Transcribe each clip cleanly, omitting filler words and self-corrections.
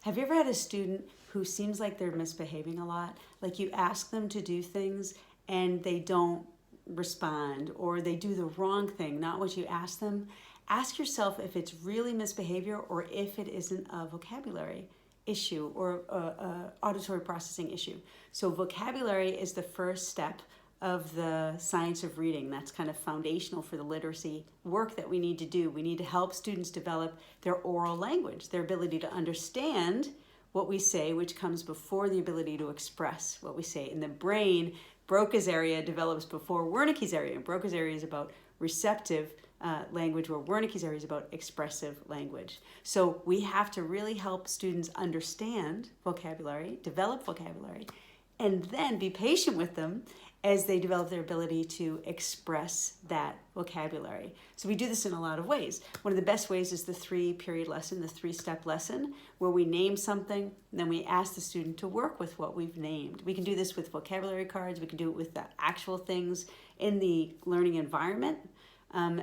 Have you ever had a student who seems like they're misbehaving a lot? Like you ask them to do things and they don't respond, or they do the wrong thing, not what you ask them? Ask yourself if it's really misbehavior or if it isn't a vocabulary issue or a auditory processing issue. So vocabulary is the first step of the science of reading. That's kind of foundational for the literacy work that we need to do. We need to help students develop their oral language, their ability to understand what we say, which comes before the ability to express what we say. In the brain, Broca's area develops before Wernicke's area. And Broca's area is about receptive language, where Wernicke's area is about expressive language. So we have to really help students understand vocabulary, develop vocabulary, and then be patient with them as they develop their ability to express that vocabulary. So we do this in a lot of ways. One of the best ways is the 3-period lesson, the 3-step lesson, where we name something, and then we ask the student to work with what we've named. We can do this with vocabulary cards. We can do it with the actual things in the learning environment.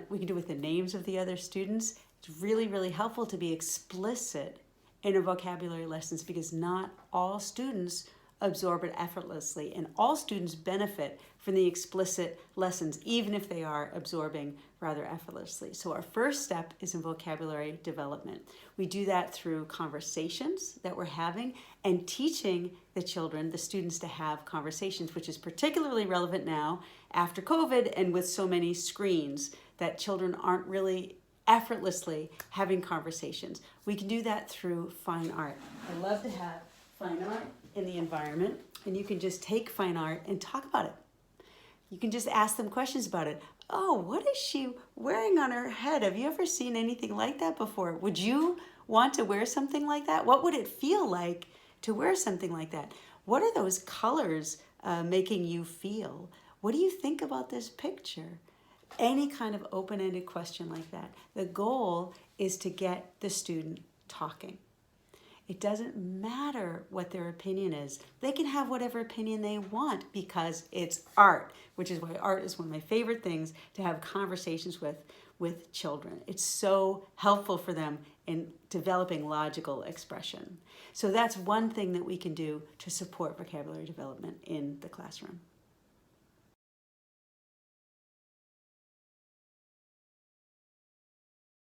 We can do it with the names of the other students. It's really, really helpful to be explicit in our vocabulary lessons, because not all students absorb it effortlessly, and all students benefit from the explicit lessons, even if they are absorbing rather effortlessly. So our first step is in vocabulary development. We do that through conversations that we're having and teaching the children, the students, to have conversations, which is particularly relevant now after COVID and with so many screens, that children aren't really effortlessly having conversations. We can do that through fine art. I love to have fine art in the environment, and you can just take fine art and talk about it. You can just ask them questions about it. Oh, what is she wearing on her head? Have you ever seen anything like that before? Would you want to wear something like that? What would it feel like to wear something like that? What are those colors making you feel? What do you think about this picture? Any kind of open-ended question like that. The goal is to get the student talking. It doesn't matter what their opinion is. They can have whatever opinion they want, because it's art, which is why art is one of my favorite things to have conversations with children. It's so helpful for them in developing logical expression. So that's one thing that we can do to support vocabulary development in the classroom.